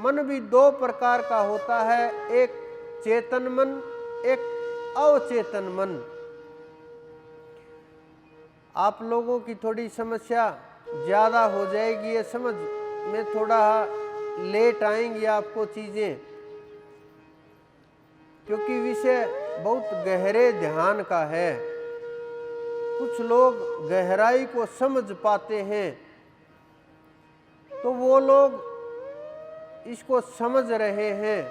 मन भी दो प्रकार का होता है, एक चेतन मन, एक अवचेतन मन। आप लोगों की थोड़ी समस्या ज़्यादा हो जाएगी, ये समझ में थोड़ा लेट आएंगी आपको चीज़ें, क्योंकि विषय बहुत गहरे ध्यान का है। कुछ लोग गहराई को समझ पाते हैं तो वो लोग इसको समझ रहे हैं,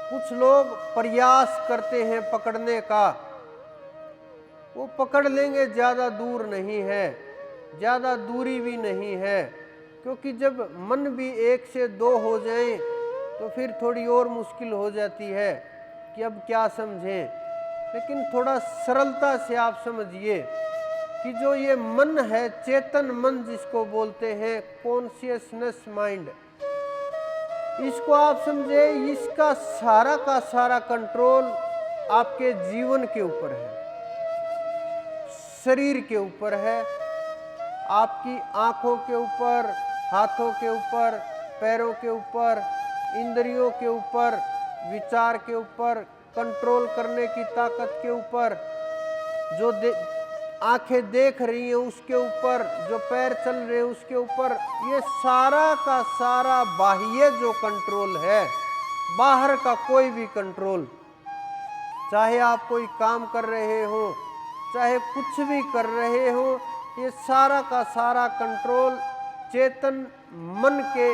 कुछ लोग प्रयास करते हैं पकड़ने का, वो पकड़ लेंगे, ज़्यादा दूर नहीं है, ज़्यादा दूरी भी नहीं है। क्योंकि जब मन भी एक से दो हो जाए तो फिर थोड़ी और मुश्किल हो जाती है कि अब क्या समझें। लेकिन थोड़ा सरलता से आप समझिए कि जो ये मन है, चेतन मन जिसको बोलते हैं, कॉन्शियसनेस माइंड, इसको आप समझे, इसका सारा का सारा कंट्रोल आपके जीवन के ऊपर है, शरीर के ऊपर है, आपकी आंखों के ऊपर, हाथों के ऊपर, पैरों के ऊपर, इंद्रियों के ऊपर, विचार के ऊपर, कंट्रोल करने की ताकत के ऊपर, जो आंखें देख रही हैं उसके ऊपर, जो पैर चल रहे हैं उसके ऊपर, ये सारा का सारा बाह्य जो कंट्रोल है, बाहर का कोई भी कंट्रोल, चाहे आप कोई काम कर रहे हो, चाहे कुछ भी कर रहे हो, ये सारा का सारा कंट्रोल चेतन मन के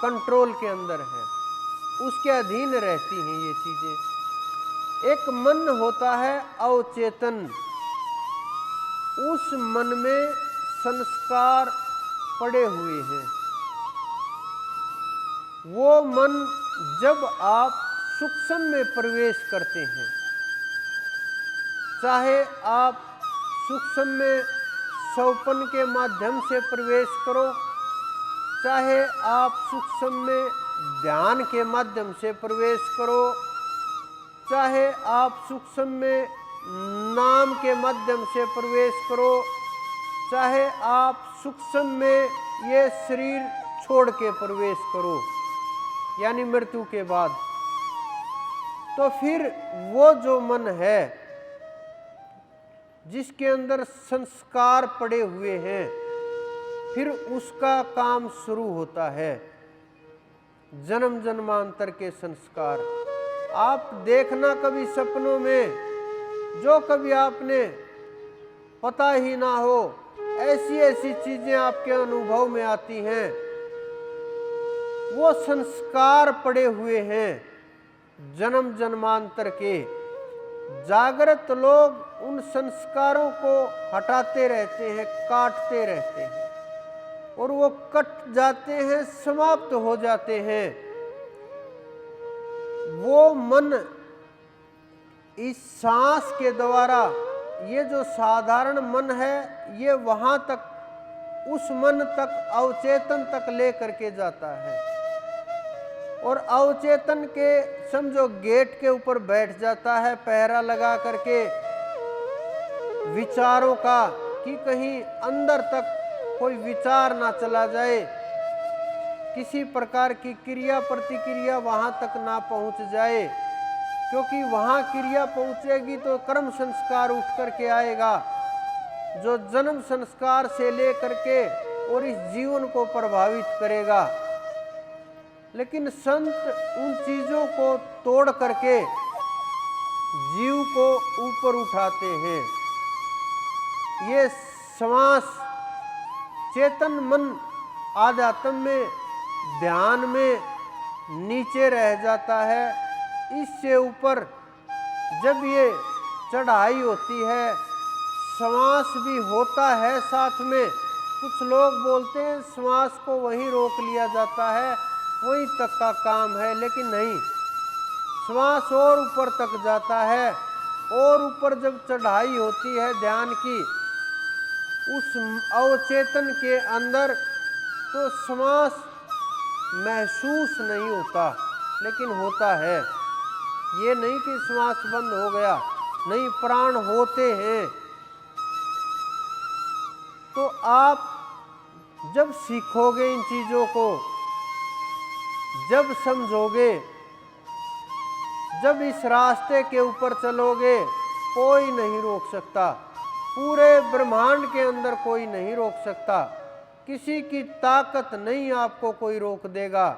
कंट्रोल के अंदर है, उसके अधीन रहती हैं ये चीजें। एक मन होता है अवचेतन, उस मन में संस्कार पड़े हुए हैं। वो मन जब आप सूक्ष्म में प्रवेश करते हैं, चाहे आप सूक्ष्म में सौपन के माध्यम से प्रवेश करो, चाहे आप सूक्ष्म में ध्यान के माध्यम से प्रवेश करो, चाहे आप सूक्ष्म में नाम के माध्यम से प्रवेश करो, चाहे आप सूक्ष्म में ये शरीर छोड़ के प्रवेश करो, यानी मृत्यु के बाद, तो फिर वो जो मन है जिसके अंदर संस्कार पड़े हुए हैं, फिर उसका काम शुरू होता है, जन्म जन्मांतर के संस्कार। आप देखना कभी सपनों में, जो कभी आपने पता ही ना हो, ऐसी ऐसी चीजें आपके अनुभव में आती हैं, वो संस्कार पड़े हुए हैं जन्म जन्मांतर के। जागृत लोग उन संस्कारों को हटाते रहते हैं, काटते रहते हैं, और वो कट जाते हैं, समाप्त हो जाते हैं। वो मन इस सांस के द्वारा, ये जो साधारण मन है, ये वहां तक, उस मन तक, अवचेतन तक ले करके जाता है, और अवचेतन के समझो गेट के ऊपर बैठ जाता है पहरा लगा करके विचारों का, कि कहीं अंदर तक कोई विचार ना चला जाए, किसी प्रकार की क्रिया प्रतिक्रिया वहां तक ना पहुंच जाए, क्योंकि वहां क्रिया पहुंचेगी तो कर्म संस्कार उठ करके आएगा, जो जन्म संस्कार से लेकर के और इस जीवन को प्रभावित करेगा। लेकिन संत उन चीजों को तोड़ करके जीव को ऊपर उठाते हैं। ये श्वास चेतन मन आध्यात्म में, ध्यान में नीचे रह जाता है, इससे ऊपर जब ये चढ़ाई होती है, श्वास भी होता है साथ में। कुछ लोग बोलते हैं श्वास को वहीं रोक लिया जाता है, वहीं तक का काम है, लेकिन नहीं, श्वास और ऊपर तक जाता है, और ऊपर जब चढ़ाई होती है ध्यान की, उस अवचेतन के अंदर, तो श्वास महसूस नहीं होता, लेकिन होता है। ये नहीं कि श्वास बंद हो गया, नहीं, प्राण होते हैं। तो आप जब सीखोगे इन चीजों को, जब समझोगे, जब इस रास्ते के ऊपर चलोगे, कोई नहीं रोक सकता। पूरे ब्रह्मांड के अंदर कोई नहीं रोक सकता। किसी की ताकत नहीं आपको कोई रोक देगा।